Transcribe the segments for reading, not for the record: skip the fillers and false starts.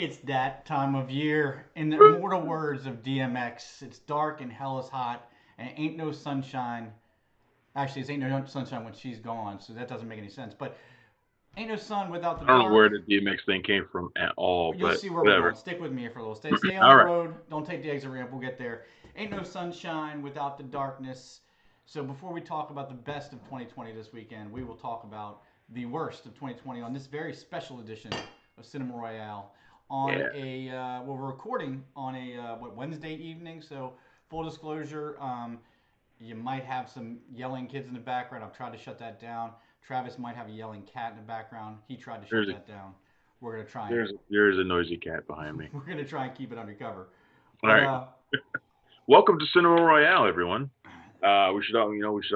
It's that time of year. In the immortal words of DMX, it's dark and hell is hot, and ain't no sunshine. Actually, it's ain't no sunshine when she's gone, so that doesn't make any sense. But ain't no sun without the I don't know dark. where the DMX thing came from at all, You'll but see where we're whatever. going. Stick with me for a little. Stay on All the right. road. Don't take the exit ramp. We'll get there. Ain't no sunshine without the darkness. So before we talk about the best of 2020 this weekend, we will talk about the worst of 2020 on this very special edition of Cinema Royale. On Yeah. a well, we're recording on a Wednesday evening. So full disclosure, you might have some yelling kids in the background. I've tried to shut that down. Travis might have a yelling cat in the background. He tried to shut There's a that down. We're gonna try and there's a noisy cat behind me. we're gonna try and keep it undercover. All But right. Welcome to Cinema Royale, everyone. We should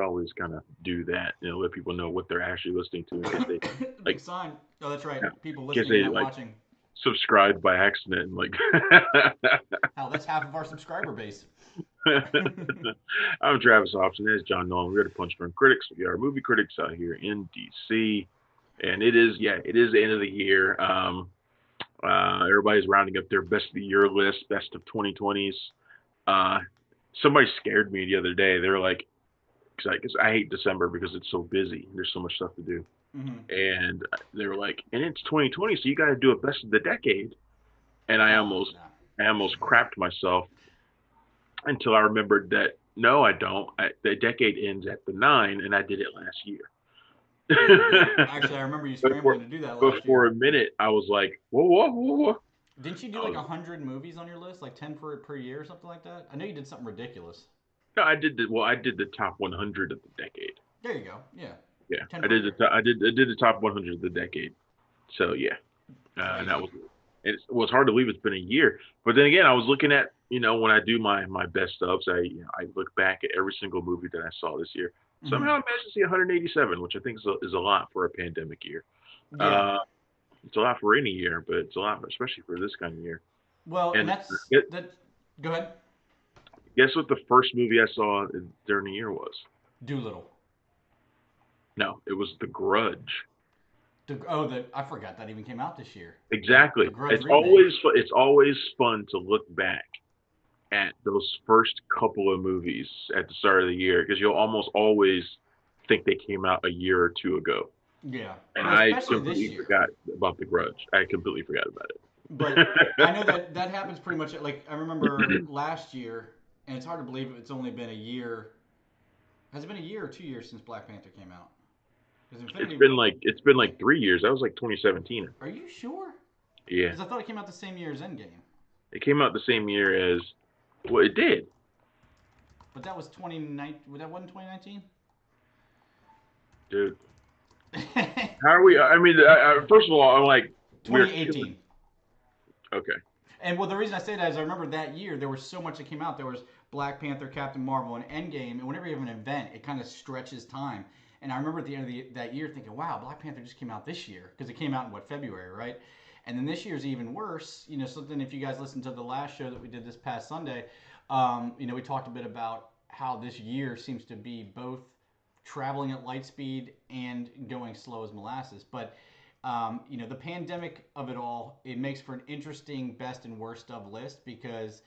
always kind of do that. Let people know what they're actually listening to in case they big like sign. Oh, that's right. yeah, People in case listening and they not like watching. subscribe by accident. Like, Hell, that's half of our subscriber base. I'm Travis Hobson. That's John Nolan. We're the Punch Drunk Critics. We are movie critics out here in DC, and it is the end of the year. Everybody's rounding up their best of the year list, best of 2020s. Uh, Somebody scared me the other day. They're like, cause I hate December because it's so busy. There's so much stuff to do, hmm and they were like, and it's 2020, so you got to do a best of the decade. And No. I almost crapped myself until I remembered that no, I don't. The decade ends at the nine, and I did it last year. Yeah, you did. Actually, I remember you but for scrambling to do that but last for year. a minute, I was like, whoa, whoa, whoa, whoa. Didn't you do I like was 100 movies on your list, like 10 per year or something like that? I know you did something ridiculous. no, I did the top 100 of the decade. There you go. Yeah, Yeah, 10 per year. I did the top 100 of the decade. So yeah, and that Crazy. was it was hard to believe it's been a year. But then again, I was looking at when I do my best ofs, I look back at every single movie that I saw this year. Somehow hmm I managed to see 187, which I think is a lot for a pandemic year. Yeah. Uh, it's a lot for any year, but it's a lot, especially for this kind of year. Well, and And that's guess, that. Go ahead. guess what the first movie I saw during the year was? Doolittle. No, it was The Grudge. The I forgot that even came out this year. The Exactly. Grudge remake. It's always fun to look back at those first couple of movies at the start of the year because you'll almost always think they came out a year or two ago. Yeah. And Well, I especially this completely year. forgot about The Grudge. I completely forgot about But I know it. that happens pretty much. Like I remember last year, and it's hard to believe it's only been a year. Has it been a year or 2 years since Black Panther came out? Because Infinity. It's been like 3 years. That was like 2017, I Are think. you sure? Yeah, Because I thought it came out the same year as Endgame. it came out the same year as well. It did, But that was 2019. That wasn't 2019. dude. How are we? I mean, first of all, I'm like we're killing. 2018. Okay, And well, the reason I say that is I remember that year there was so much that came out. There was Black Panther, Captain Marvel, and Endgame. And whenever you have an event, it kind of stretches time. And I remember at the end of that year thinking, wow, Black Panther just came out this year because it came out in what February, right? And then this year's even worse. Something if you guys listened to the last show that we did this past Sunday, we talked a bit about how this year seems to be both traveling at light speed and going slow as molasses. But the pandemic of it all, it makes for an interesting best and worst of list because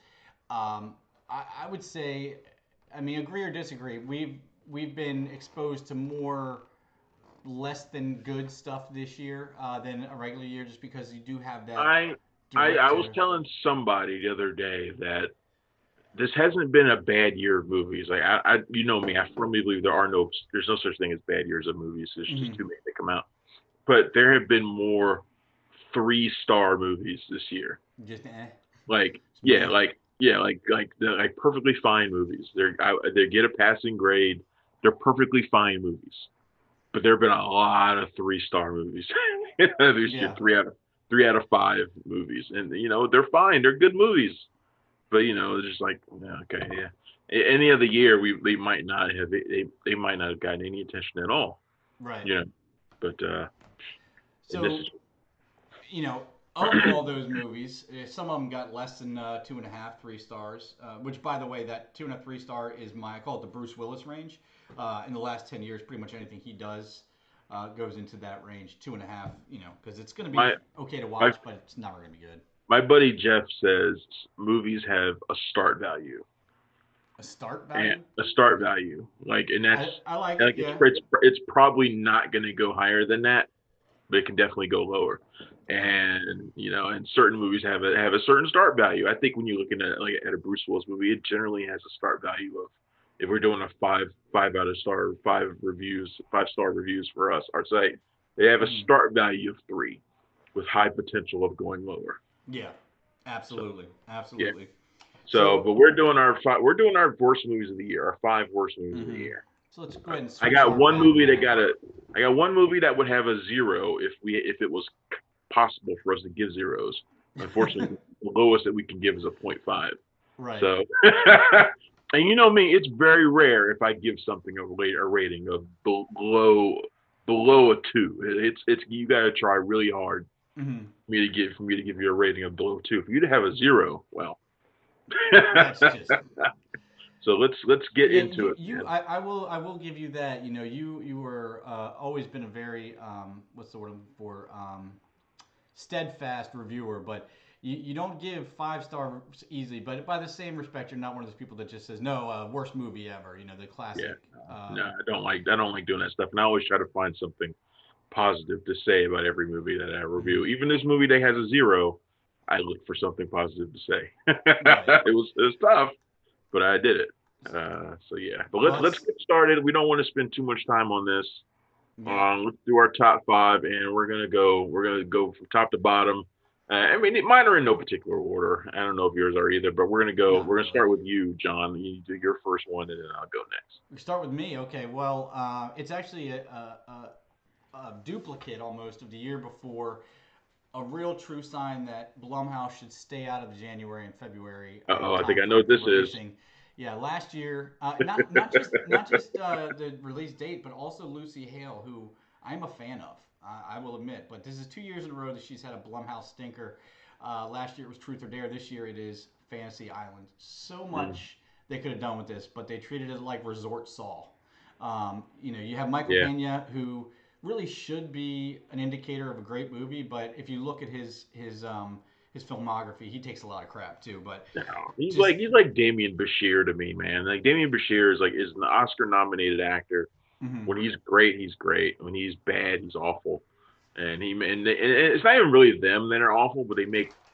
I would say, I mean, agree or disagree, we've been exposed to more less than good stuff this year than a regular year, just because you do have that I direct I was to. telling somebody the other day that this hasn't been a bad year of movies. Like you know me, I firmly believe there's no such thing as bad years of movies. There's just Mhm. too many that come out. But there have been more 3-star movies this year. Just Like it's meh. like the like perfectly fine movies. They get a passing grade. They're perfectly fine movies. But there have been a lot of 3-star movies this year. Yeah. 3 out of 5 movies, and they're fine. They're good movies. But it's just like yeah, okay, yeah. Any other year, they might not have they might not have gotten any attention at all. Right. You know, but and this So is you know, of all those movies, some of them got less than two and a half, 3 stars. Which, by the way, that 2.5, 3 star is I call it the Bruce Willis range. In the last 10 years, pretty much anything he does goes into that range, 2.5. Because it's going to be my okay to my watch, but it's never going to be good. my buddy Jeff says movies have a start value A start and value. a start value, like, and that's I like it. like Yeah. it's probably not going to go higher than that, but it can definitely go lower. And and certain movies have a certain start value. I think when you're looking at like at a Bruce Willis movie, it generally has a start value of, if we're doing a five out of star 5 star reviews for us our site, they have a Mhm. start value of 3 with high potential of going lower. Yeah. So Absolutely. yeah. Absolutely. So, So. but we're doing our worst movies of the year, our 5 worst movies of the Mhm. year. So let's go ahead and I switch got our one batting movie that order. got a I got one movie that would have a 0 if it was possible for us to give zeros. Unfortunately, the lowest that we can give is a point 0.5. Right. So, and you know me, it's very rare if I give something a rating of below a 2. It's you got to try really hard Mhm. for me to give you a rating of below 2. For you to have a 0, well. That's just. So let's get Yeah, into it, man. I will give you that. You know, you were always been a very what's the word I'm looking for, steadfast reviewer, but you don't give 5 star easily. But by the same respect, you're not one of those people that just says no, worst movie ever. You know, the Yeah, classic. no, I don't like doing that stuff, and I always try to find something positive to say about every movie that I review. Mhm. Even this movie that has a 0, I look for something positive to say. Right. It was tough, but I did it. So yeah, but let's Well, let's it's get started. We don't want to spend too much time on this. yeah. Let's do our top 5, and we're gonna go from top to bottom. I mean, mine are in no particular order. I don't know if yours are either, but we're gonna go. Not We're gonna really. start with you, John. You do your first one, and then I'll go next. We start with me. Okay. Well, it's actually a duplicate almost of the year before. A real true sign that Blumhouse should stay out of the January and February Oh, I think time I know frame what for this is. releasing. Yeah, last year, not just the release date, but also Lucy Hale, who I'm a fan of. I will admit, but this is 2 years in a row that she's had a Blumhouse stinker. Last year it was Truth or Dare. This year it is Fantasy Island. So Mm, much they could have done with this, but they treated it like Resort Saw. You have Michael yeah. Pena, who really should be an indicator of a great movie. But if you look at his filmography, he takes a lot of crap too. But No, he's just like he's like Damien Bashir to me, man. Like Damien Bashir is an Oscar nominated actor. mhm. When he's great, he's great. When he's bad, he's awful. And it's not even really them that are awful, but Yeah,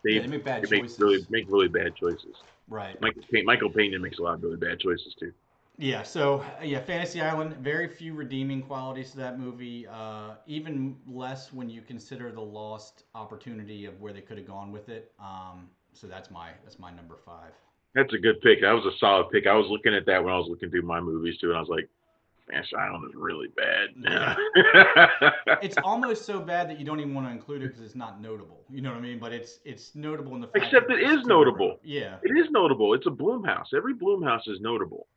they make bad they choices. make really bad choices. Right. Michael Pena makes a lot of really bad choices too. Yeah. So yeah, Fantasy Island. Very few redeeming qualities to that movie. Even less when you consider the lost opportunity of where they could have gone with it. So that's my number 5. That's a good pick. That was a solid pick. I was looking at that when I was looking through my movies too, and I was like, man, Island is really bad. Yeah. Yeah. It's almost so bad that you don't even want to include it because it's not notable. You know what I mean? But it's notable in the fact that Except it it's is 2 in a row. notable. Yeah. It is notable. It's a Bloomhouse. Every Bloomhouse is notable.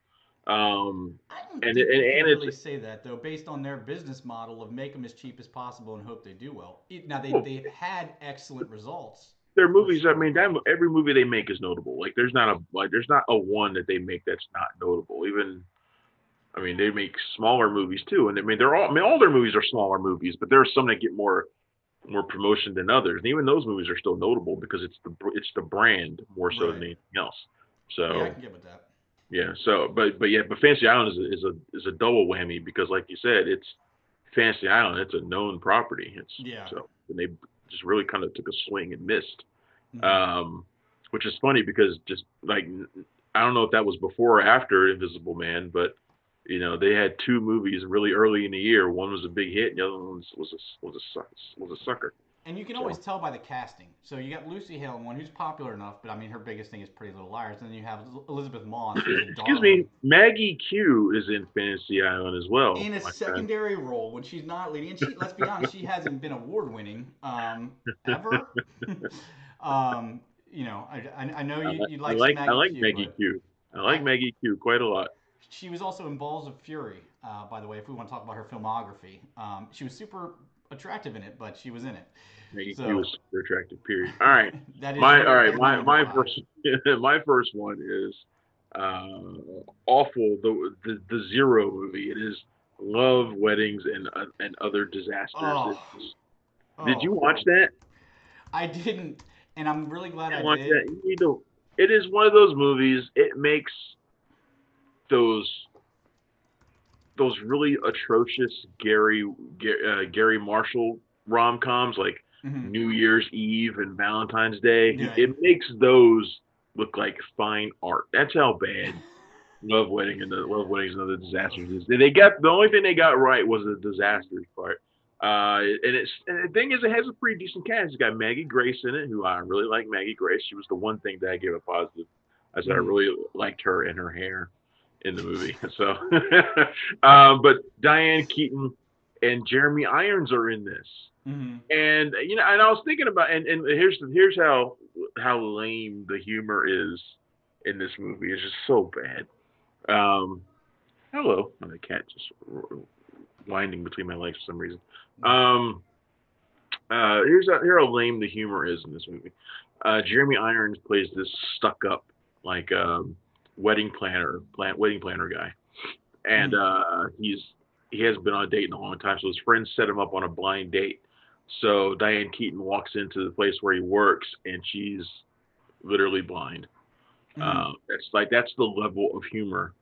Um, I don't and think you and could it's really say that though, based on their business model of make them as cheap as possible and hope they do well. Now well, they've had excellent results their for movies. I sure, mean, but every movie they make is notable. Like there's not a one that they make that's not notable. Even I mean, they make smaller movies too, and I mean all their movies are smaller movies, but there are some that get more promotion than others. And even those movies are still notable because it's the brand more so than right. anything else. Yeah, I So can get with that. yeah, but Fantasy Island is a double whammy because like you said, it's Fantasy Island. It's a known property. It's Yeah. so and they just really kind of took a swing and missed, Hmm. um, which is funny because just like I don't know if that was before or after Invisible Man, but they had 2 movies really early in the year. One was a big hit, and the other one was a sucker. And you can always So tell by the casting. So you got Lucy Hale in one who's popular enough, but I mean her biggest thing is Pretty Little Liars. And then you have Elizabeth Moss, who's a excuse me, darling Maggie Q is in Fantasy Island as well. in a My friend. secondary role when she's not leading. And let's be honest, she hasn't been award winning ever. um, I know you I like some like I Maggie like Q, Maggie but Q. I I like Maggie Q quite a lot. she was also in Balls of Fury. By the way, if we want to talk about her filmography, she was super attractive in it, but she was in it. Maggie Q So is super attractive. Period. All right, that is my number my 5. first my first one is awful. The Zero movie. It is Love, Weddings, and Other Disasters. Oh, Did you oh, watch that? I didn't. and I'm really glad I And watch did. that. You need to. It is one of those movies. It makes those really atrocious Gary Marshall rom coms like Hmm. New Year's Eve and Valentine's Day. Right. It makes those look like fine art. That's how bad Love Weddings and Other Disasters is. They got the only thing they got right was the disasters part. And the thing is, it has a pretty decent cast. It's got Maggie Grace in it, who I really like. Maggie Grace. She was the one thing that I gave a positive. I said I Hmm. really liked her and her hair in the movie. So, but Diane Keaton and Jeremy Irons are in this, Hmm. and and I was thinking about, and here's how lame the humor is in this movie. It's just so bad. Um, Hello, my cat just winding between my legs for some reason. Um, Here how lame the humor is in this movie. Jeremy Irons plays this stuck up like wedding planner guy, and Hmm. he hasn't been on a date in a long time, so his friends set him up on a blind date. So Diane Keaton walks into the place where he works, and she's literally blind. Hmm. That's the level of humor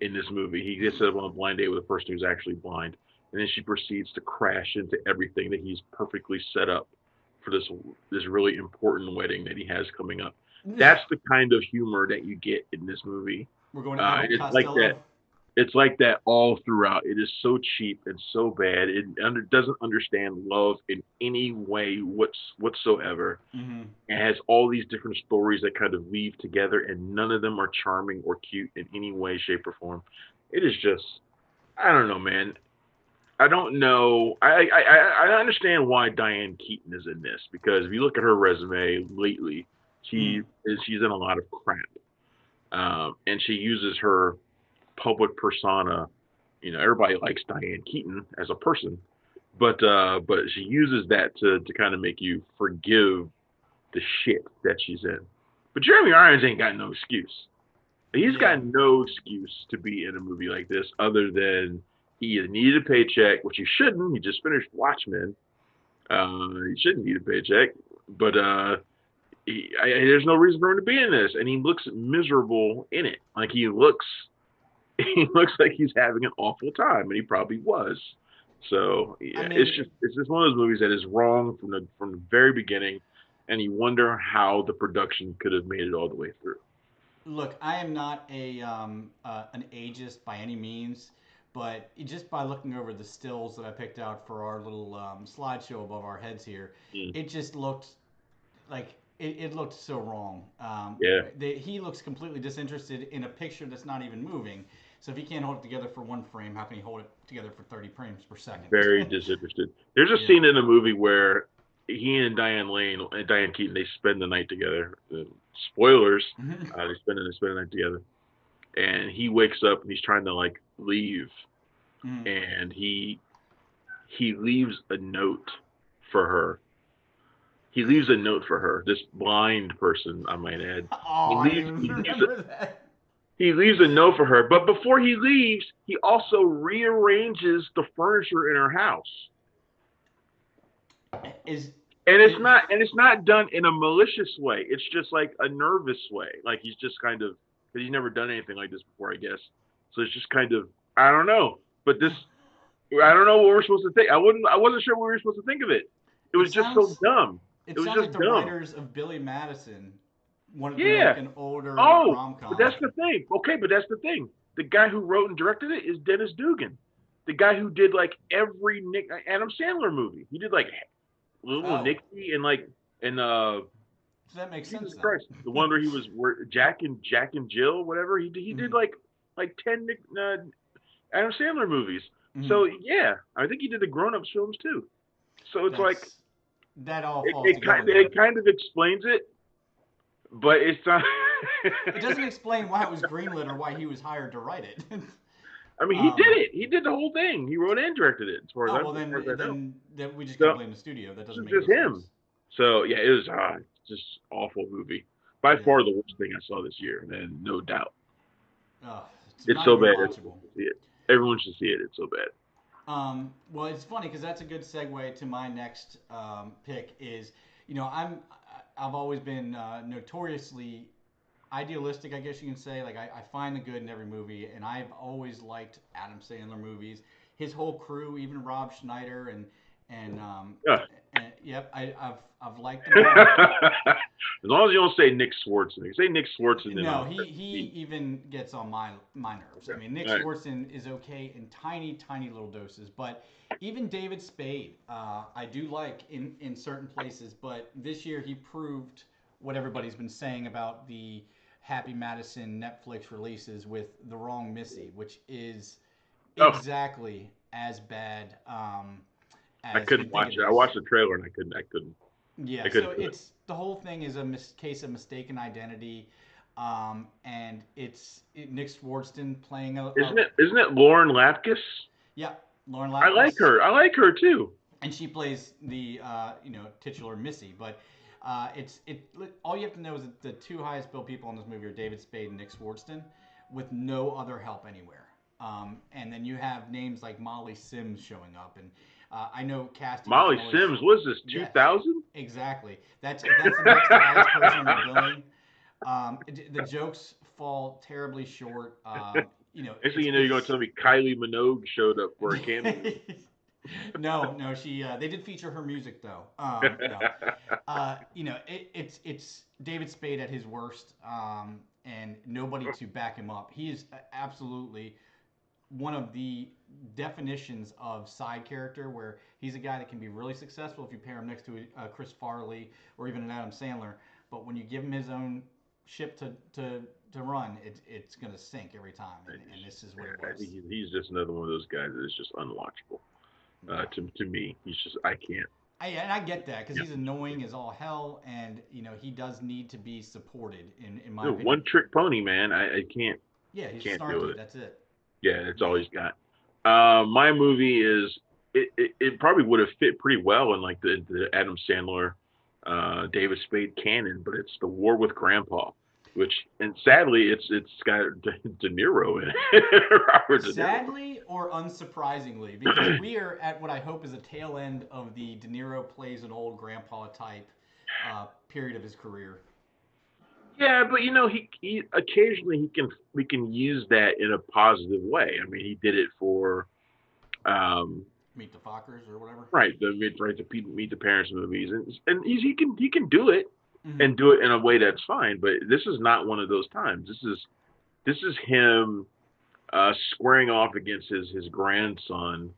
in this movie. He gets set up on a blind date with a person who's actually blind, and then she proceeds to crash into everything that he's perfectly set up for this really important wedding that he has coming up. That's the kind of humor that you get in this movie. We're going to Abbott And it's like that. Costello. It's like that all throughout. It is so cheap and so bad. Doesn't understand love in any way whatsoever. Hmm. It has all these different stories that kind of weave together, and none of them are charming or cute in any way, shape, or form. It is just, I don't know, man. I don't know. I understand why Diane Keaton is in this because if you look at her resume lately, Hmm. she's in a lot of crap, and she uses her public persona. Everybody likes Diane Keaton as a person, but she uses that to kind of make you forgive the shit that she's in. But Jeremy Irons ain't got no excuse. He's Yeah. got no excuse to be in a movie like this other than he either needed a paycheck, which he shouldn't. He just finished Watchmen. He shouldn't need a paycheck, but there's no reason for him to be in this, and he looks miserable in it. Like he looks like he's having an awful time, and he probably was. So I yeah, mean, it's just one of those movies that is wrong from the very beginning, and you wonder how the production could have made it all the way through. look, I am not an ageist by any means, but just by looking over the stills that I picked out for our little slideshow above our heads here, Mm, it just looked like it looked so wrong. yeah, He looks completely disinterested in a picture that's not even moving. So if he can't hold it together for one frame, how can he hold it together for 30 frames per second? very disinterested. There's a Yeah. scene in the movie where he and Diane Keaton, they spend the night together. Spoilers, they spend the night together, and he wakes up and he's trying to like leave, Mhm. and he leaves a note for her. He leaves a note for her. This blind person, I might add. Oh, He I didn't leaves. even remember that. He leaves a note for her. But before he leaves, he also rearranges the furniture in her house. Is And it, it's not done in a malicious way. It's just like a nervous way. Like he's just kind of because he's never done anything like this before, I guess. So it's just kind of I don't know. But this I don't know what we're supposed to think. I wasn't sure what we were supposed to think of it. It it was just so sounds dumb. it It was sounds like just the dumb. writers of Billy Madison wanted to make Yeah. an older Oh, rom but com. that's the thing. Okay, but that's the thing. The guy who wrote and directed it is Dennis Dugan, the guy who did like every Nick Adam Sandler movie. He did like Little Oh, Nicky and like and so that makes sense Jesus Christ, the then. one where Jack and Jill, whatever he did Mhm. like 10 Adam Sandler movies. Mhm. So yeah, I think he did the Grown Ups films too. So it's like That's that all falls together then. it kind of explains it, but it's not. It doesn't explain why it was greenlit or why he was hired to write it. I mean, he did um, it. He did the whole thing. He wrote and directed it, oh well, as far as I know. then we just got to So blame the studio. That this doesn't is make just any sense. him. So yeah, it was just awful movie. By Yeah. far the worst thing I saw this year, and no doubt. It's It's not so even bad. Everyone watchable. should see it. Everyone should see it. It's so bad. Well, it's funny because that's a good segue to my next pick. Is I'm I've always been notoriously idealistic, I guess you can say. Like I find the good in every movie, and I've always liked Adam Sandler movies. His whole crew, even Rob Schneider and Yeah. yep, I've liked them all. As long as you don't say Nick Swardson. Say Nick Swardson, then No, I'll he be even gets on my nerves. I okay. mean, Nick All right. Swardson is okay in tiny little doses, but even David Spade, I do like in certain places. But this year he proved what everybody's been saying about the Happy Madison Netflix releases with The Wrong Missy, which is Oh, exactly as bad I as you couldn't think watch it it. I is. watched the trailer and I couldn't. I couldn't. I Yeah, so couldn't do it. it's the whole thing is a case of mistaken identity, and Nick Swartzen playing a Isn't it Lauren Lapkus? yeah, Lauren I like Lapkus, her. I like her too. and she plays the titular Missy. But it all you have to know is that the two highest billed people in this movie are David Spade and Nick Swartzen, with no other help anywhere. And then you have names like Molly Sims showing up, and I know casting doesn't Molly always. Sims. Was this Yes, 2000? exactly. That's the next highest person on the billing. The jokes fall terribly short. Next thing you know, you're gonna It's tell me Kylie Minogue showed up for a cameo. no, she they did feature her music though. No, it's David Spade at his worst, and nobody to back him up. He is absolutely one of the definitions of side character where he's a guy that can be really successful if you pair him next to Chris Farley or even an Adam Sandler. But when you give him his own ship to run, it's going to sink every time. And this is what it I think was. he's just another one of those guys that is just unwatchable. Yeah. To me, he's just I can't. And I get that because Yeah. he's annoying as all hell, and he does need to be supported in my No, opinion. one trick pony, man. I Yeah, he's can't do snarky. it. That's it. Yeah, that's all Yeah. he's got. My movie is it probably would have fit pretty well in like the Adam Sandler, David Spade canon, but it's The War with Grandpa, which and sadly it's got De Niro in it, Robert De Niro. Sadly or unsurprisingly, because we are at what I hope is a tail end of the De Niro plays an old grandpa type period of his career. Yeah, but he occasionally we can use that in a positive way. I mean, he did it for um, Meet the Fockers or whatever. right the Meet the Parents movies, and he can do it Mm-hmm. and do it in a way that's fine. But this is not one of those times. This is him squaring off against his grandson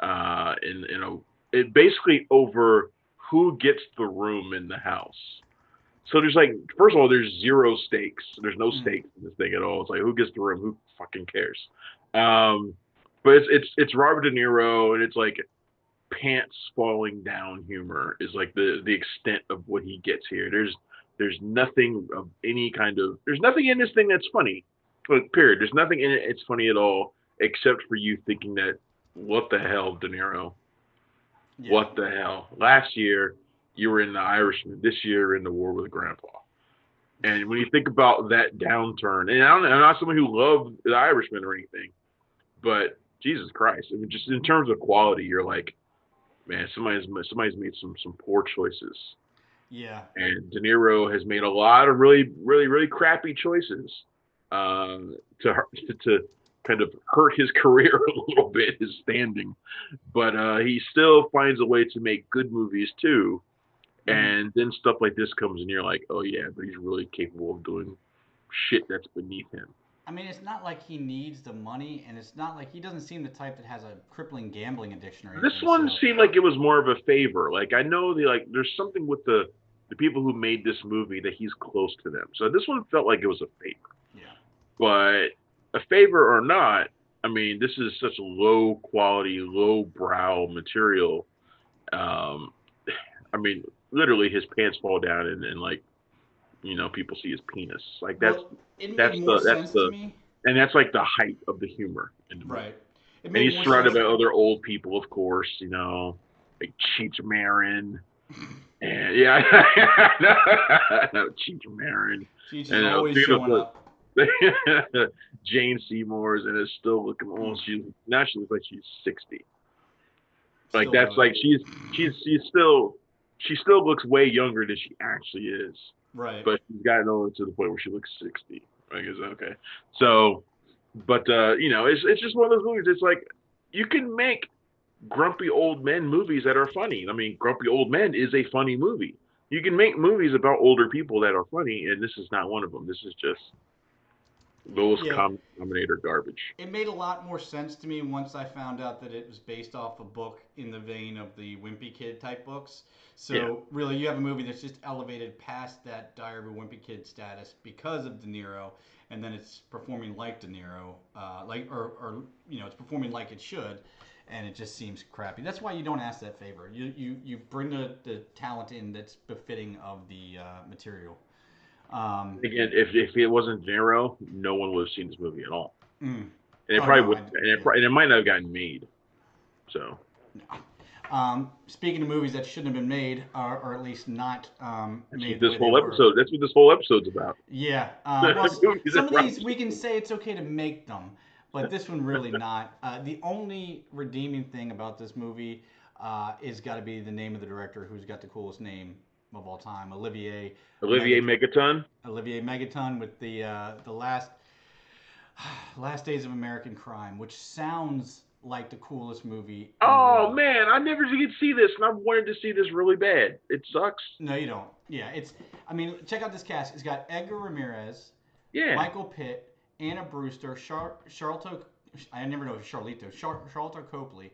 in a it basically over who gets the room in the house. So there's like, first of all, there's zero stakes. There's no Mm-hmm. stakes in this thing at all. It's like who gets the room? Who fucking cares? Um, but it's Robert De Niro, and it's like pants falling down humor is like the extent of what he gets here. There's nothing of any kind of there's nothing in this thing that's funny. Like, period. There's nothing in it. It's funny at all, except for you thinking that what the hell, De Niro? Yeah. What the hell? Last year you were in The Irishman. This year you're in The War with Grandpa. And when you think about that downturn, and I'm not someone who loved The Irishman or anything, but Jesus Christ, I mean, just in terms of quality, you're like, man, somebody's made some poor choices, Yeah. and De Niro has made a lot of really crappy choices to kind of hurt his career a little bit, his standing, but he still finds a way to make good movies too. Mm-hmm. And then stuff like this comes, and you're like, oh yeah, but he's really capable of doing shit that's beneath him. I mean, it's not like he needs the money, and it's not like he doesn't seem the type that has a crippling gambling addiction or This anything. one So, seemed like it was more of a favor. Like I know there's something with the people who made this movie that he's close to them. So this one felt like it was a favor. yeah. But a favor or not, I mean, this is such low quality, low brow material. Um, I mean, literally his pants fall down and like people see his penis. Like Well, it made more that's sense to the me. and that's like the height of the humor in the movie. Right. It And made he's more surrounded sense. by other old people, of course, like Cheech Marin. And yeah, no, Cheech Marin. Cheech is And always showing beautiful up. Jane Seymour's and is still looking almost she looks like she's 60. Like Still that's doing like it. she's still she still looks way younger than she actually is. Right. But she's gotten over to the point where she looks 60. I guess okay. So, but it's just one of those movies. It's like you can make grumpy old men movies that are funny. I mean, Grumpy Old Men is a funny movie. You can make movies about older people that are funny, and this is not one of them. This is just lowest Yeah, common denominator garbage. it made a lot more sense to me once I found out that it was based off a book in the vein of the Wimpy Kid type books. Yeah, So really, you have a movie that's just elevated past that Diary of a Wimpy Kid status because of De Niro, and then it's performing like De Niro, it's performing like it should, and it just seems crappy. That's why you don't ask that favor. You bring the talent in that's befitting of the material. Um, again, if it wasn't Nero, no one would have seen this movie at all, mm. and it Oh probably no, would, yeah. and it might not have gotten made. So Speaking of movies that shouldn't have been made, or at least not that's what made the this way they whole were. episode. That's what this whole episode's about. Yeah. Well, Movies some that of these probably we can say it's okay to make them, but this one really not. The only redeeming thing about this movie is got to be the name of the director, who's got the coolest name of all time, Olivier Megaton. Olivier Megaton, with the Last Days of American Crime, which sounds like the coolest movie in the Oh world. man, I never did see this, and I wanted to see this really bad. It sucks. No, you don't. Yeah, it's. I mean, check out this cast. It's got Edgar Ramirez, Yeah. Michael Pitt, Anna Brewster, Charlton. I never know if it's Charlito. Charlton Copley,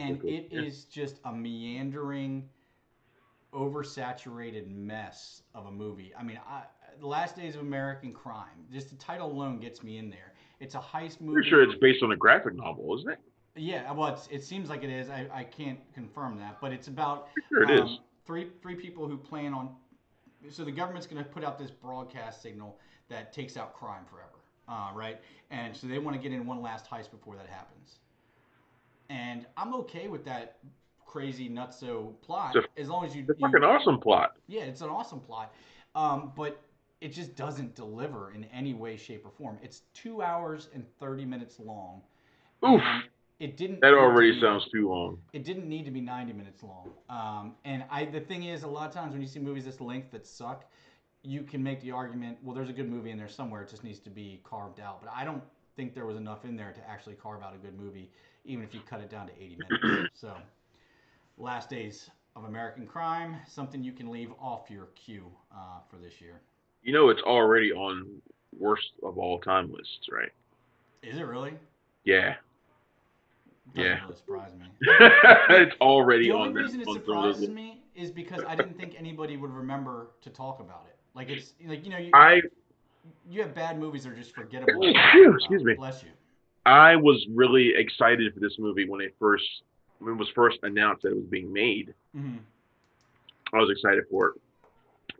and it Yeah. is just a meandering, oversaturated mess of a movie. I mean, The Last Days of American Crime. Just the title alone gets me in there. It's a heist Pretty sure movie. it's based on a graphic novel, isn't it? Yeah, well, it seems like it is. I can't confirm that, but it's about Pretty sure it is. three people who plan on. So the government's going to put out this broadcast signal that takes out crime forever, right? And so they want to get in one last heist before that happens. And I'm okay with that crazy nutso It's plot a, as long as it's a fucking awesome plot. yeah, it's an awesome plot, but it just doesn't deliver in any way, shape, or form. It's 2 hours and 30 minutes long, Oof, and it didn't that need to already be sounds too long. it didn't need to be 90 minutes long. The thing is, a lot of times when you see movies this length that suck, you can make the argument, well, there's a good movie in there somewhere. It just needs to be carved out. But I don't think there was enough in there to actually carve out a good movie, even if you cut it down to 80 minutes. So, Last Days of American Crime, something you can leave off your queue for this year. You know, it's already on worst of all time lists, right? Is it really? Yeah, Doesn't yeah. really surprise me. It's already The only on them. reason it On some of those surprises me is because I didn't think anybody would remember to talk about it. Like it's like I you have bad movies that are just forgettable to talk excuse about. me. Bless you. I was really excited for this movie when it was first announced that it was being made. Mm-hmm. I was excited for it.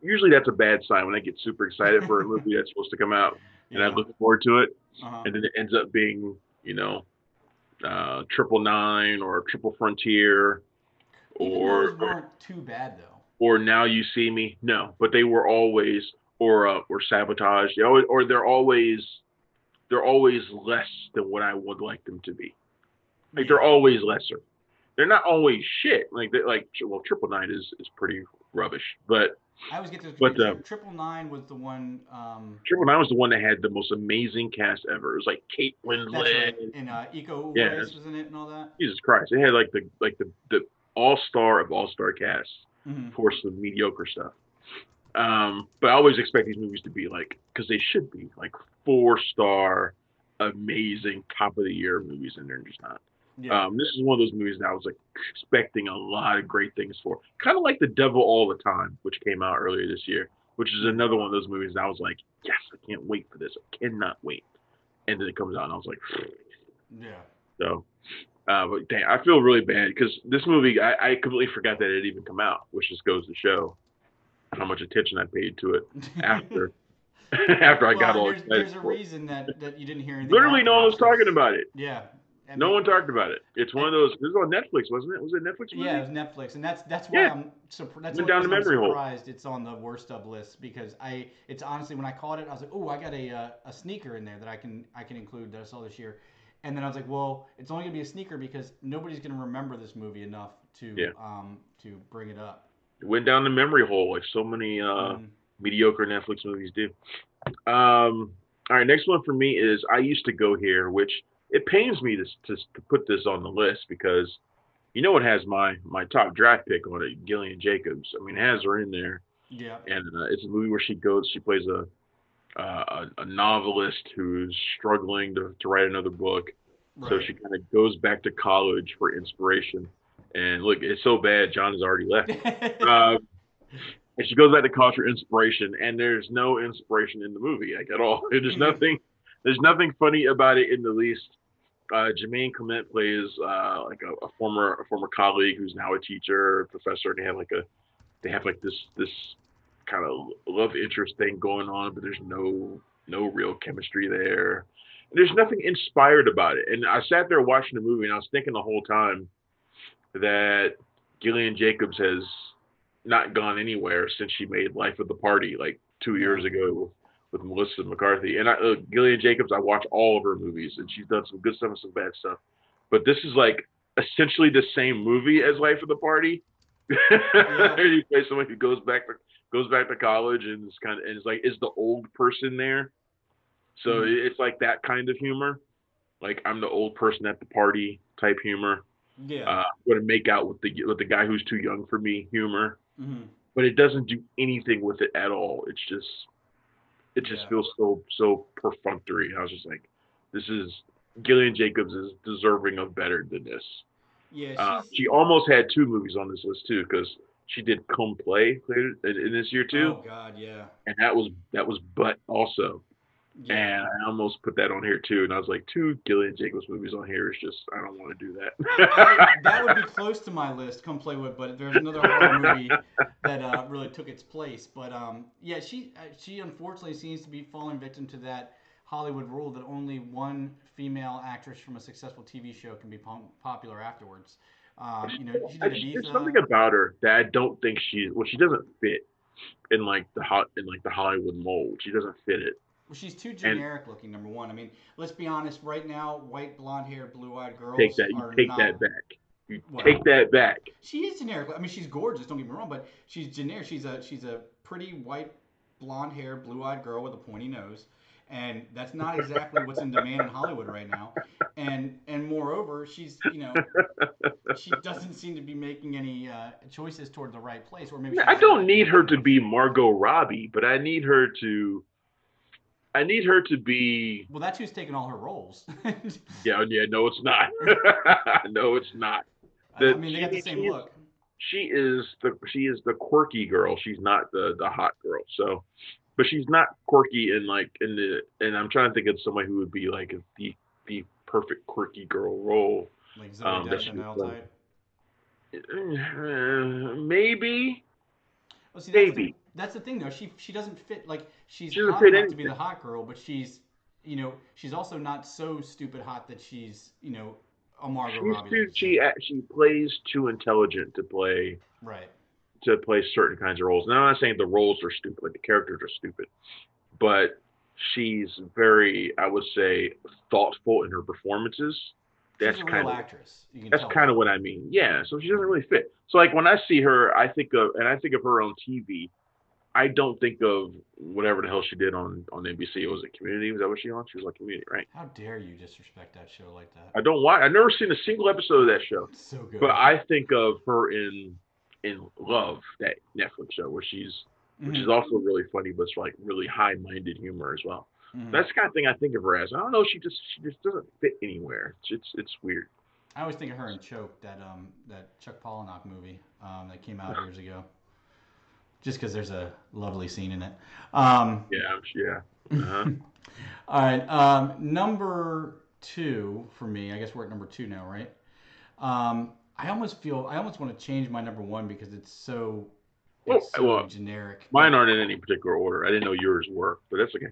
Usually that's a bad sign when I get super excited for a movie that's supposed to come out and I Yeah. look forward to it, Uh-huh. and then it ends up being Triple Nine or Triple Frontier Even or those weren't too bad though. or Now You See Me. No, but they were always or Sabotage. They're always less than what I would like them to be. Like they're Yeah. always lesser. They're not always shit. Triple Nine is pretty rubbish, but I always get to but Triple Nine was the one. Triple Nine was the one that had the most amazing cast ever. It was like Kate That's Winslet. right. And Eco Yeah, Uwais was in it and all that. Jesus Christ, it had the all star of all star cast Mm-hmm. for some mediocre stuff. But I always expect these movies to be like, because they should be like 4-star, amazing, top of the year movies, and they're just not. Yeah. This is one of those movies that I was like expecting a lot of great things for. Kind of like The Devil All the Time, which came out earlier this year, which is another one of those movies that I was like, yes, I can't wait for this. I cannot wait. And then it comes out, and I was like, Yeah. so. But dang, I feel really bad because this movie, I completely forgot that it had even come out, which just goes to show how much attention I paid to it after after I got Well, all there's excited a for it. reason that you didn't hear anything. Literally, no one was afterwards, talking 'cause- about it. Yeah. I No mean, one talked about it. It's one I- of those. This was on Netflix, wasn't it? Was it a Netflix movie? Yeah, it was Netflix, and that's why Yeah. I'm that's Went the down only the reason I'm memory hole. surprised it's on the worst of list because it's honestly when I caught it I was like, oh, I got a sneaker in there that I can include that I saw this year, and then I was like, well, it's only gonna be a sneaker because nobody's gonna remember this movie enough Yeah. to bring it up. It went down the memory hole like so many Mm. mediocre Netflix movies do. All right, next one for me is I Used to Go Here, which it pains me to put this on the list because you know it has my top draft pick on it, Gillian Jacobs. I mean, it has her in there, Yeah. and it's a movie where she plays a novelist who's struggling to write another book. So Right. she kind of goes back to college for inspiration. And look, it's so bad. John has already left. Uh, and she goes back to college for inspiration, and there's no inspiration in the movie like at all. There's Mm. nothing. There's nothing funny about it in the least. Jermaine Clement plays like a former colleague who's now a teacher, professor. And they have like this kind of love interest thing going on, but there's no real chemistry there. And there's nothing inspired about it. And I sat there watching the movie, and I was thinking the whole time that Gillian Jacobs has not gone anywhere since she made Life of the Party like 2 years No. ago with Melissa McCarthy. And Gillian Jacobs, I watch all of her movies, and she's done some good stuff and some bad stuff. But this is like essentially the same movie as Life of the Party. Yeah. You play someone who goes back to college and is like is the old person there. So Mm. it's like that kind of humor. Like I'm the old person at the party type humor. Yeah. Going to make out with the guy who's too young for me humor, Mm. but it doesn't do anything with it at all. It just Yeah. feels so perfunctory. I was just like, this is Gillian Jacobs is deserving of better than this. Yeah. She's. She almost had two movies on this list too because she did Come Play later in this year too, Oh God. Yeah. and that was Butt also. Yeah. And I almost put that on here too, and I was like, two Gillian Jacobs movies on here is just I don't want to do That would be that. close to my list. Come play with, but there's another horror movie that really took its place. But yeah, she unfortunately seems to be falling victim to that Hollywood rule that only one female actress from a successful TV show can be popular afterwards. She did There's Ibiza. something about her that I don't think she doesn't fit in the Hollywood mold. She doesn't fit it. Well, she's too And generic looking. Number one, I mean, let's be honest. Right now, white, blonde-haired, blue-eyed take girls that. You are take not that back. You what. take that back. She is generic. I mean, she's gorgeous. Don't get me wrong, but she's generic. She's a pretty white, blonde-haired, blue-eyed girl with a pointy nose, and that's not exactly what's in demand in Hollywood right now. And moreover, she doesn't seem to be making any choices toward the right place, or maybe she I just isn't don't getting need paid her that to much. be Margot Robbie, but I need her to be. Well, that's who's taking all her roles. Yeah, yeah. No, it's not. No, it's not. I That mean, they got the she same she's look. she is the quirky girl. She's not the hot girl. So, but she's not quirky and I'm trying to think of somebody who would be like the perfect quirky girl role Like Zoe that she would Deschanel play. type. Maybe, Well, see, maybe that's the thing though. She doesn't fit. Like she's she doesn't hot fit enough to be anything. the hot girl, but she's also not so stupid hot that she's a Margot She's Robbie, like too you said. she plays too intelligent Right. to play certain kinds of roles. Now I'm not saying the roles are stupid, like the characters are stupid, but she's very, I would say, thoughtful in her performances. She's That's a kind real of actress. You can that's tell kind of that. what I mean. Yeah, so she doesn't Mhm. really fit. So like when I see her, I think of her on TV. I don't think of whatever the hell she did on NBC. Was it Community? Was that what she on? She was on Community, right? How dare you disrespect that show like that? I don't watch. I've never seen a single episode of that show, It's so but good. I think of her in Love, that Netflix show, which is Hmm. also really funny, but it's like really high minded humor as well. Hmm. That's the kind of thing I think of her as. I don't know. She just doesn't fit anywhere. It's weird. I always think of her in Choke, that Chuck Palahniuk movie that came out years ago. Just because there's a lovely scene in it. Um, Yeah. Uh huh. all right, number two for me. I guess we're at number two now, right? I almost want to change my number one because Well, it's so well, generic. mine But aren't in any particular order. I didn't know yours were, but that's okay.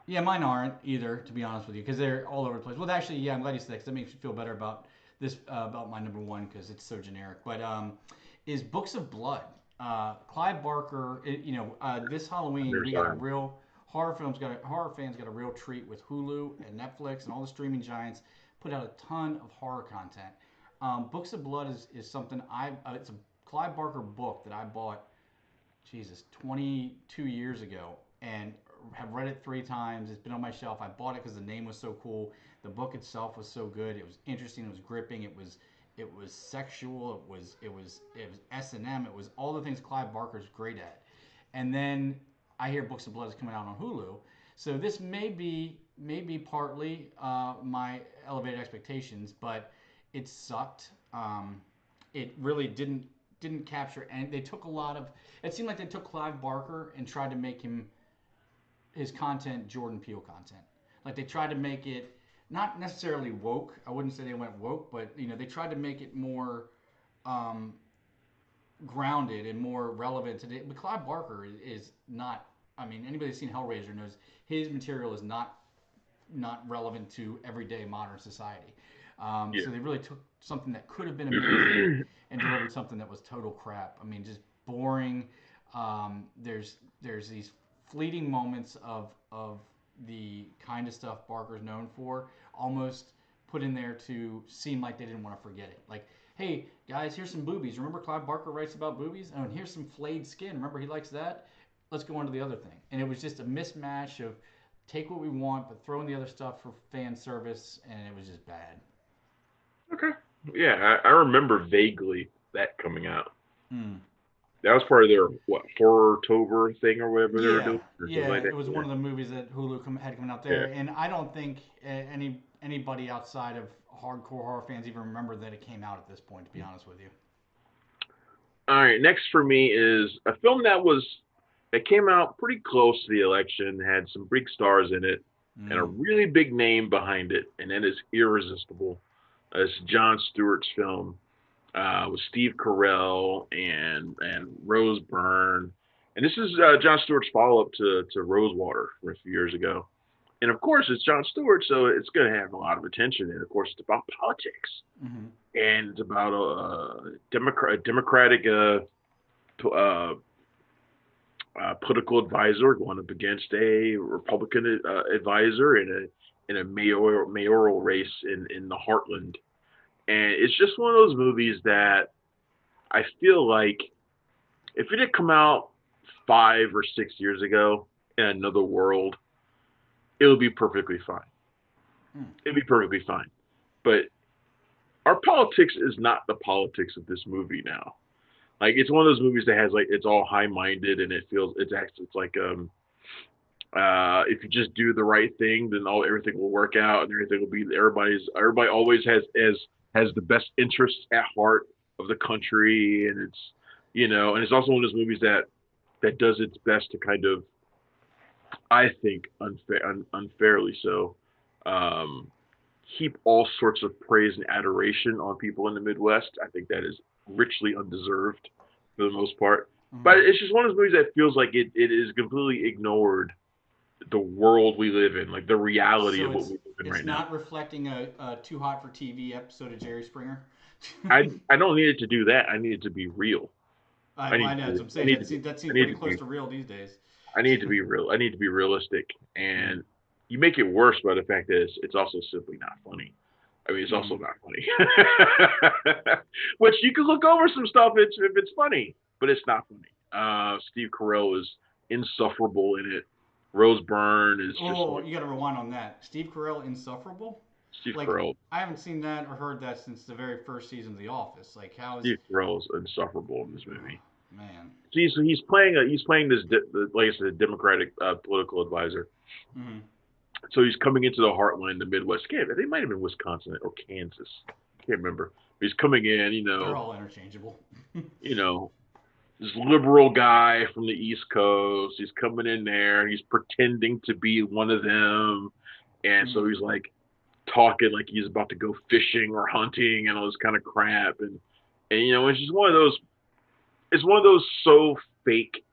yeah, mine aren't either, to be honest with you, because they're all over the place. Well, actually, yeah, I'm glad you said that 'cause that makes me feel better about this about my number one because it's so generic. But is Books of Blood? Clive Barker. This I Halloween never we saw got a that. real horror fans got a real treat with Hulu and Netflix and all the streaming giants put out a ton of horror content. Books of Blood is something it's a Clive Barker book that I bought, Jesus, 22 years ago, and have read it 3 times. It's been on my shelf. I bought it because the name was so cool. The book itself was so good. It was interesting. It was gripping. It was sexual. It was S&M. It was all the things Clive Barker's great at. And then I hear Books of Blood is coming out on Hulu. So this may be partly my elevated expectations, but it sucked. It really didn't capture, and they took a lot of. It seemed like they took Clive Barker and tried to make him his content Jordan Peele content. Like they tried to make it not necessarily woke. I wouldn't say they went woke, but they tried to make it more um, grounded and more relevant today. But Clive Barker is not. I mean, anybody who's seen Hellraiser knows his material is not relevant to everyday modern society. Yeah. So they really took something that could have been amazing and delivered something that was total crap. I mean, just boring. There's these fleeting moments of the kind of stuff Barker's known for, almost put in there to seem like they didn't want to forget it. Like, hey guys, here's some boobies. Remember Clive Barker writes about boobies? Oh, and here's some flayed skin. Remember he likes that? Let's go on to the other thing. And it was just a mismatch of take what we want, but throw in the other stuff for fan service, and it was just bad. Okay. Yeah, I remember vaguely that coming out. Hmm. That was part of their what Horror-tober thing or whatever they were Yeah, doing or something yeah, like it that. was Yeah. one of the movies that Hulu had coming out Yeah. there, and I don't think anybody outside of hardcore horror fans even remember that it came out at this point. To be honest with you. All right. Next for me is a film that came out pretty close to the election, had some big stars in it, and a Mm. really big name behind it, and that is Irresistible. It's John Stewart's film with Steve Carell and Rose Byrne, and this is John Stewart's follow up to Rosewater from a few years ago. And of course, it's John Stewart, so it's going to have a lot of attention. And of course, it's about politics, Mm-hmm. and it's about a Democratic uh, political advisor going up against a Republican advisor in a mayoral race in the heartland. And it's just one of those movies that I feel like if it had come out 5 or 6 years ago in another world, it would be perfectly fine. Mm. It'd be perfectly fine. But our politics is not the politics of this movie now. Like it's one of those movies that has like it's all high minded and it feels it's like if you just do the right thing, then all everything will work out and everything will be everybody always has the best interests at heart of the country, and and it's also one of those movies that does its best to kind of I think unfairly so um, heap all sorts of praise and adoration on people in the Midwest. I think that is richly undeserved for the most part. Mm-hmm. But it's just one of those movies that feels like it is completely ignored the world we live in, like the reality So of what it's we live in it's right now. not reflecting a too hot for TV episode of Jerry Springer. I don't need it to do that. I need it to be real. I Well, need I know, to as be, I'm I saying, need that to be seems that I seems need pretty to close be to real these days. I need to be real. I need to be realistic, Mm. and you make it worse by the fact that it's also simply not funny. I mean, it's also Mm. not funny. Which you can look over some stuff if it's funny, but it's not funny. Steve Carell is insufferable in it. Rose Byrne is just Oh, like you got to rewind on that. Steve Carell, insufferable. Steve Like Carell. I haven't seen that or heard that since the very first season of The Office. Like how is? Steve Carell is insufferable in this Oh, movie. man. He's playing this like I said, Democratic political advisor. Mm-hmm. So he's coming into the heartland, the Midwest. I think it might have been Wisconsin or Kansas. I can't remember. But he's coming in, They're all interchangeable. you know, this liberal guy from the East Coast. He's coming in there. He's pretending to be one of them, and so Mm. he's like talking like he's about to go fishing or hunting and all this kind of crap. And it's just one of those. It's one of those so fake.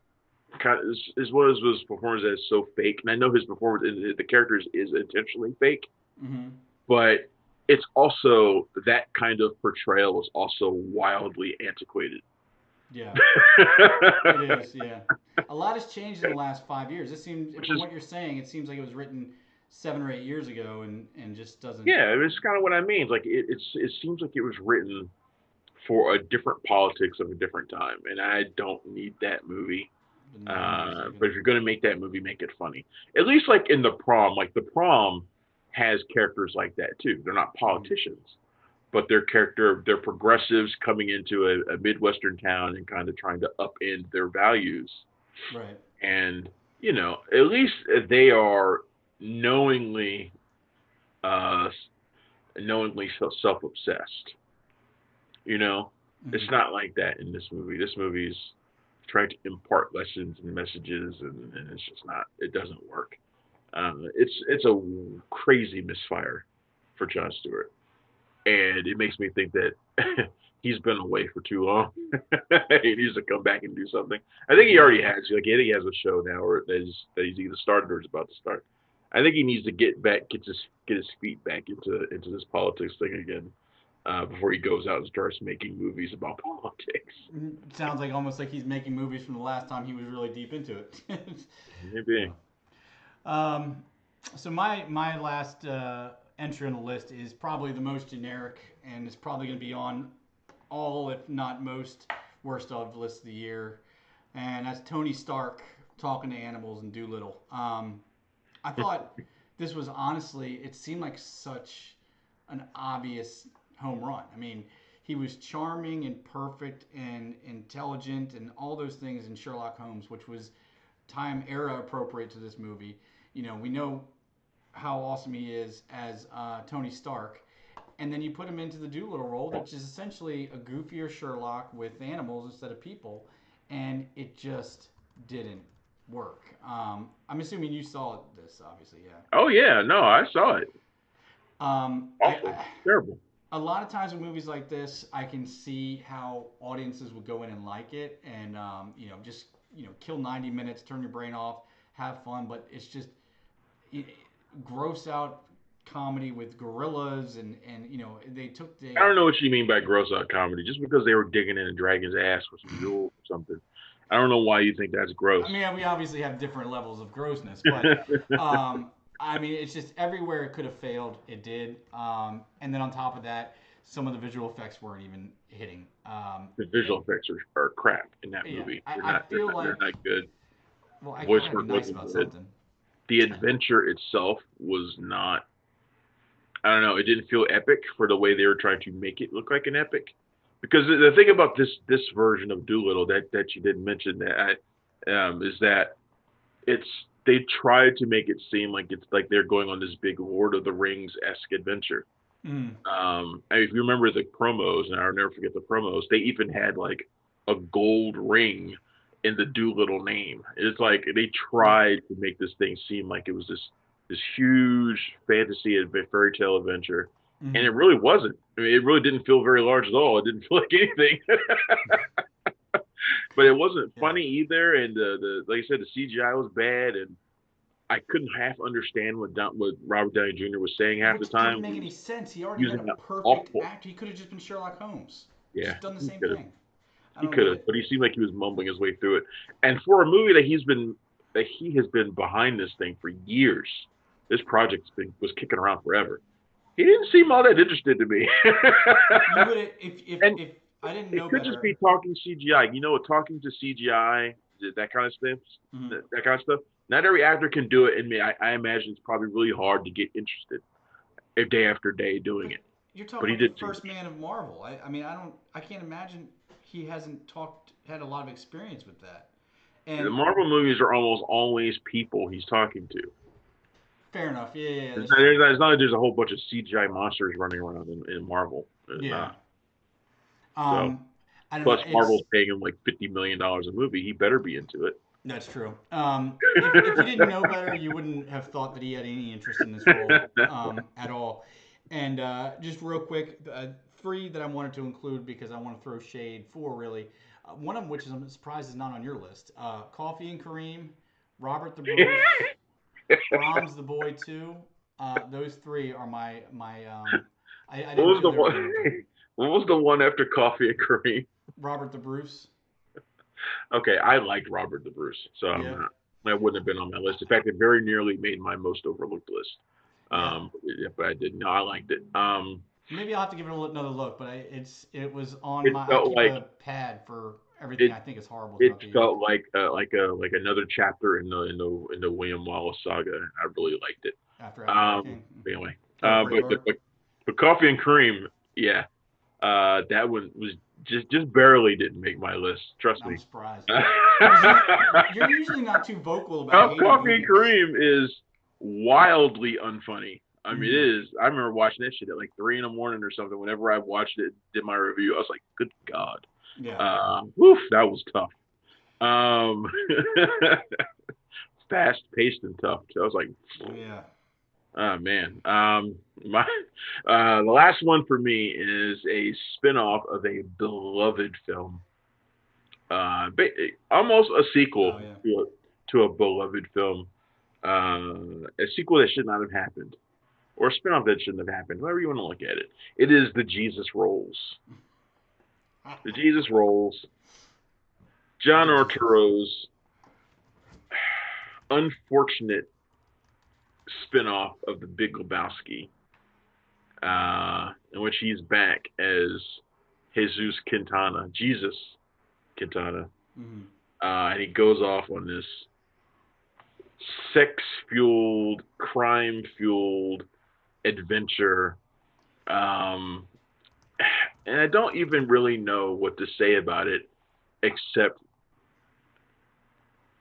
Kind of, is one of those performances that is so fake, and I know his performance, the characters is intentionally fake, Mm-hmm. but it's also that kind of portrayal is also wildly antiquated. Yeah, it is. Yeah, a lot has changed in the last 5 years. It seems, Which from is what you're saying, it seems like it was written 7 or 8 years ago, and just doesn't. yeah, it's kind of what I mean. Like it seems like it was written for a different politics of a different time, and I don't need that movie. The '90s But even. if you're gonna make that movie, make it funny. At least like in the prom, like the prom has characters like that too. They're not Hmm. politicians, but they're progressives coming into a midwestern town and kind of trying to upend their values. Right. And at least they are knowingly uh, knowingly self obsessed. You know, Hmm. it's not like that in this movie. This movie's trying to impart lessons and messages, and it's just not. It doesn't work. It's a crazy misfire for Jon Stewart, and it makes me think that he's been away for too long. He needs to come back and do something. I think he already Yeah. has. Like, I think he has a show now, or that he's either started or is about to start. I think he needs to get his feet back into this politics thing again before he goes out and starts making movies about politics. Sounds like almost like he's making movies from the last time he was really deep into it. Maybe. So, um, so my last entry on the list is probably the most generic, and it's probably going to be on all, if not most, worst of lists of the year, and that's Tony Stark talking to animals in Doolittle. I thought this was honestly, it seemed like such an obvious home run. I mean, he was charming and perfect and intelligent and all those things in Sherlock Holmes, which was time era appropriate to this movie. We know how awesome he is as Tony Stark, and then you put him into the Doolittle role, which is essentially a goofier Sherlock with animals instead of people, and it just didn't work. I'm assuming you saw this, obviously, yeah. Oh yeah, no, I saw it. Awful, I terrible. a lot of times with movies like this, I can see how audiences would go in and like it, and just kill 90 minutes, turn your brain off, have fun, but it's just it, gross out comedy with gorillas, and they took I the don't know what you mean by gross out comedy. Just because they were digging in a dragon's ass with some jewels or something, I don't know why you think that's gross. I mean, we obviously have different levels of grossness, but I mean, it's just everywhere it could have failed, it did. And then on top of that, some of the visual effects weren't even hitting. The visual effects are crap in that Yeah, movie. They're I not. They're feel not. They're like, not good. well, The I voice gotta be work nice wasn't about good. something. The adventure itself was not. I don't know. It didn't feel epic for the way they were trying to make it look like an epic. Because the thing about this version of Doolittle that you didn't mention is that it's they tried to make it seem like it's like they're going on this big Lord of the Rings esque adventure. Mm. And if you remember the promos, and I'll never forget the promos, they even had like a gold ring in the Doolittle name. It's like they Yep. tried to make this thing seem like it was this huge fantasy fairy tale adventure, and it Mm. really wasn't. I mean, it really didn't feel very large at all. It didn't feel like anything. But it wasn't Yeah. funny either, and the like I said, the CGI was bad, and I couldn't half understand what Robert Downey Jr. was saying half the Which didn't time. make He any was sense. He already had using a an perfect awful. actor. He could have just been Sherlock Holmes. Yeah, Just done the he same could have. thing. I He don't could get have, it. but he seemed like he was mumbling his way through it. And for a movie that he has been behind this thing for years, this project was kicking around forever. He didn't seem all that interested to me. You would have And if I didn't it know could just be better. talking CGI. Talking to CGI, that kind of stuff, Mhm. that kind of stuff. Not every actor can do it, and me, I imagine it's probably really hard to get interested day after day doing But it. you're talking But he about the did seem first man of Marvel. I mean, I can't imagine he hasn't had a lot of experience with that. the And Marvel movies are almost always people he's talking to. fair enough. Yeah, yeah, yeah, It's that's not, true. it's not like there's a whole bunch of CGI monsters running around in Marvel. There's Yeah. not. So Um, I don't know. plus It's Marvel's paying him like $50 million a movie. He better be into it. That's true. If you didn't know better, you wouldn't have thought that he had any interest in this role at all. And just real quick, three that I wanted to include because I want to throw shade for really. One of which is I'm surprised is not on your list. Coffee and Kareem, Robert the Bruce, Brahms the Boy Too. Those three are my. I what didn't was feel the they were one? very good. What was the one after Coffee and Kareem? Robert the Bruce. Okay, I liked Robert the Bruce, so I'm Yeah. not. That wouldn't have been on my list. In fact, it very nearly made my most overlooked list. Yeah. Yeah, but I didn't. No, I liked it. Maybe I'll have to give it another look, but it was on It my. I felt keep like a pad for everything it I think is horrible it throughout the year. felt like another chapter in the William Wallace saga. I really liked it. After Hurricane. Anyway, Or but, Braveheart. but Coffee and Cream, yeah, that one was just barely didn't make my list. Trust I'm me. surprised. Because you're usually not too vocal about hating Coffee and movies. Cream is wildly unfunny. I mean, it Hmm. is. I remember watching that shit at like 3 in the morning or something. Whenever I watched it, did my review, I was like, "Good God, Yeah. woof, that was tough." Um, fast paced and tough. So I was like, Yeah. "Oh man." My the last one for me is a spinoff of a beloved film. Almost a Oh sequel yeah. to a beloved film. A sequel that should not have happened, or a spinoff that shouldn't have happened. However you want to look at it, it is the Jesus Rolls. The Jesus Rolls. John The Jesus roll. Arturo's unfortunate spinoff of the Big Lebowski, in which he's back as Jesus Quintana, Jesus Quintana, Hmm. and he goes off on this sex-fueled, crime-fueled adventure. Um, and I don't even really know what to say about it, except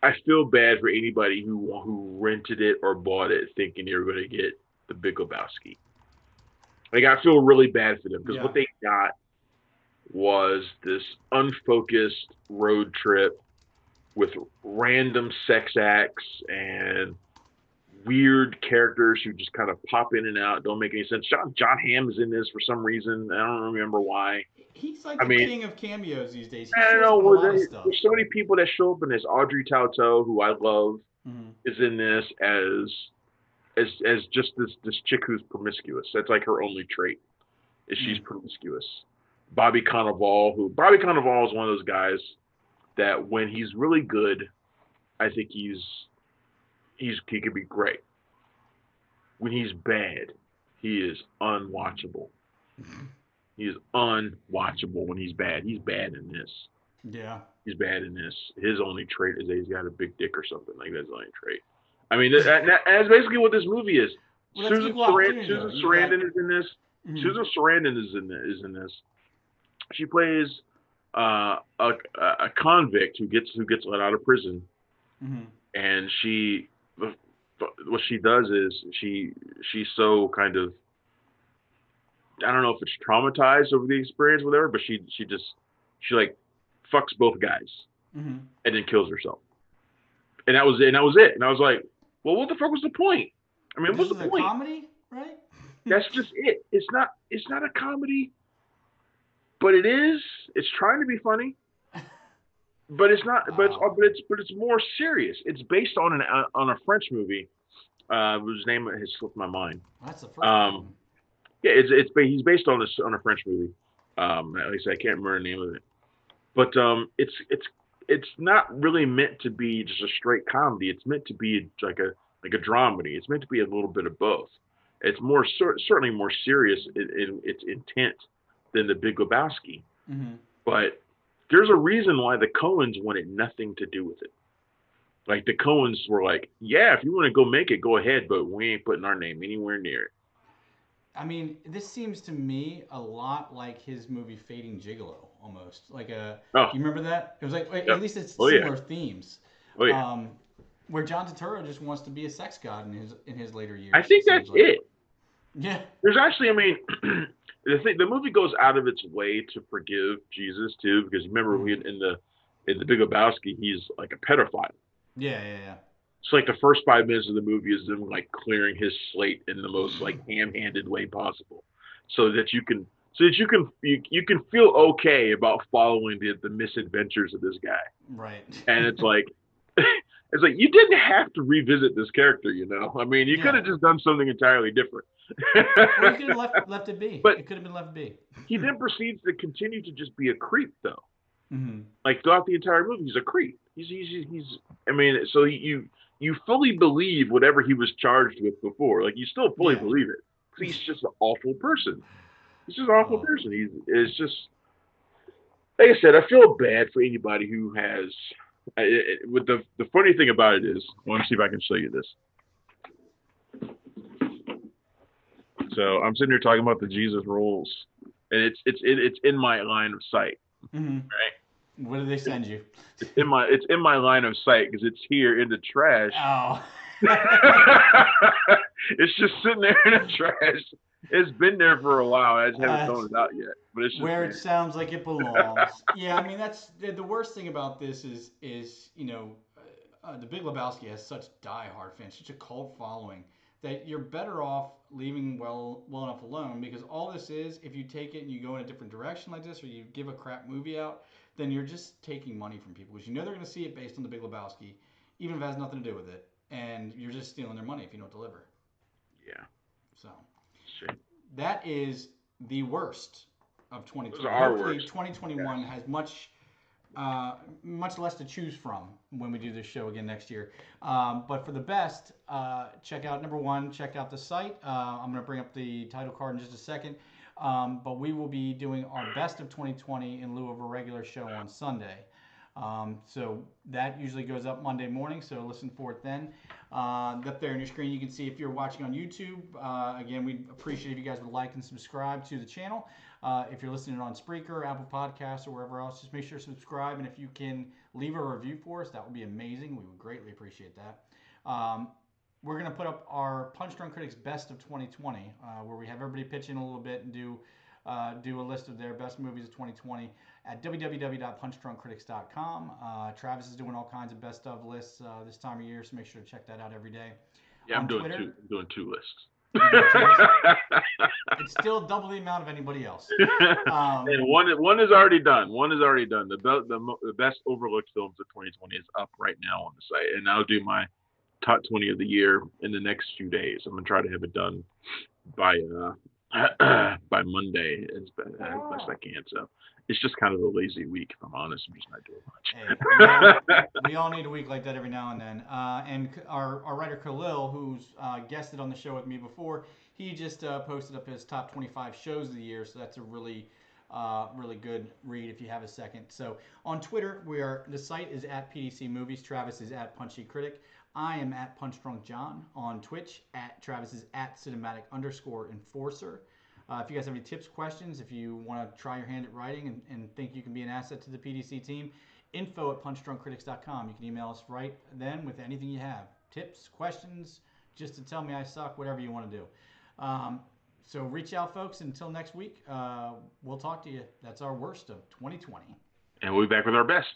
I feel bad for anybody who rented it or bought it thinking they were going to get the Big Lebowski. Like I feel really bad for them because Yeah. what they got was this unfocused road trip with random sex acts and weird characters who just kind of pop in and out, don't make any sense. John Hamm is in this for some reason. I don't remember why. He's like I the mean, king of cameos these days. He I don't shows know. up in a lot of stuff. There's so many people that show up in this. Audrey Tautou, who I love, Hmm. is in this as just this chick who's promiscuous. That's like her only trait is she's Mm. promiscuous. Bobby Cannavale is one of those guys that when he's really good, I think he could be great. When he's bad, he is unwatchable. He is unwatchable when he's bad. He's bad in this. Yeah. He's bad in this. His only trait is that he's got a big dick or something. Like that's the only trait. I mean, that's basically what this movie is. Well, that's equal opportunity though. Susan You've got. Sarandon is in this. Mhm. Susan Sarandon is in this. She plays a convict who gets let out of prison, Mhm. and what she does is she's so kind of I don't know if it's traumatized over the experience, or whatever, but she like fucks both guys Mhm. and then kills herself, and that was it, and I was like, well, what the fuck was the point? I mean, This what's is the a point? comedy, right? That's just it. It's not a comedy, but it is. It's trying to be funny, but it's not. Wow. But it's more serious. It's based on a French movie, whose name has slipped my mind. That's the first Um, problem. yeah, he's based on a French movie. At least I can't remember the name of it. But it's not really meant to be just a straight comedy. It's meant to be like a dramedy. It's meant to be a little bit of both. It's certainly more serious in its intent than the Big Lebowski. Mhm. But there's a reason why the Coens wanted nothing to do with it. Like the Coens were like, yeah, if you want to go make it, go ahead, but we ain't putting our name anywhere near it. I mean, this seems to me a lot like his movie Fading Gigolo, almost like a. Oh, Do you remember that? It was like yep. at least it's Oh yeah. similar themes, Oh yeah. um, where John Turturro just wants to be a sex god in his later I years. It think that's seems like. it. Yeah. There's actually, I mean, the movie goes out of its way to forgive Jesus too, because remember Mhm. in the Big Lebowski, he's like a pedophile. Yeah. Yeah. So like the first 5 minutes of the movie is them like clearing his slate in the most like ham-handed way possible, so that you can feel okay about following the misadventures of this guy. Right. And it's like it's like you didn't have to revisit this character, you know. I mean, you could Yeah. have just done something entirely different. Or you could have left it be. But It could have been left be. he then proceeds to continue to just be a creep, though. Hmm. Like throughout the entire movie, he's a creep. He's. I mean, so you fully believe whatever he was charged with before. Like you still fully Yeah. believe it. He's just an awful person. He's just an awful Oh, person. It's just like I said. I feel bad for anybody who has. With the funny thing about it is, I want to see if I can show you this. So I'm sitting here talking about the Jesus rolls, and it's in my line of sight. hmm. Right? What did they send you? It's in my line of sight because it's here in the trash. Oh. It's just sitting there in the trash. It's been there for a while. I just haven't uh, thrown it out yet, but it's just where it there. sounds like it belongs. Yeah, I mean that's the worst thing about this is the Big Lebowski has such diehard fans, such a cult following that you're better off leaving well enough alone because all this is if you take it and you go in a different direction like this or you give a crap movie out, then you're just taking money from people because you know they're going to see it based on the Big Lebowski, even if it has nothing to do with it, and you're just stealing their money if you don't deliver. Yeah, So shit. that is the worst of Those are 2020. our Hopefully, worst. 2021 Yes. has much less to choose from when we do this show again next year. But for the best, check out number one. Check out the site. I'm going to bring up the title card in just a second. But we will be doing our best of 2020 in lieu of a regular show on Sunday. So that usually goes up Monday morning. So listen for it then. Up there on your screen, you can see if you're watching on YouTube. Again, we'd appreciate if you guys would like and subscribe to the channel. If you're listening on Spreaker, Apple Podcasts, or wherever else, just make sure to subscribe. And if you can leave a review for us, that would be amazing. We would greatly appreciate that. We're going to put up our Punch Drunk Critics Best of 2020, where we have everybody pitch in a little bit and do a list of their best movies of 2020 at www.punchdrunkcritics.com. Travis is doing all kinds of best of lists this time of year, so make sure to check that out every day. Yeah, On Twitter, I'm doing two lists. you're doing two lists. It's still double the amount of anybody else. And one is already done. One is already done. The best overlooked films of 2020 is up right now on the site, and I'll do my top 20 of the year in the next few days. I'm gonna try to have it done by by Monday as best I can. So it's just kind of a lazy week, if I'm honest. I'm just not doing Hey, much. we all need a week like that every now and then. And our writer Khalil, who's guested on the show with me before, he just posted up his top 25 shows of the year. So that's a really good read if you have a second. So on Twitter, the site is at PDC Movies. Travis is at Punchy Critic. I am at Punch Drunk John on Twitch. Travis is at cinematic_enforcer. If you guys have any tips, questions, if you want to try your hand at writing and think you can be an asset to the PDC team, info@punchdrunkcritics.com. You can email us right then with anything you have. Tips, questions, just to tell me I suck, whatever you want to do. So reach out, folks. Until next week, we'll talk to you. That's our worst of 2020. And we'll be back with our best.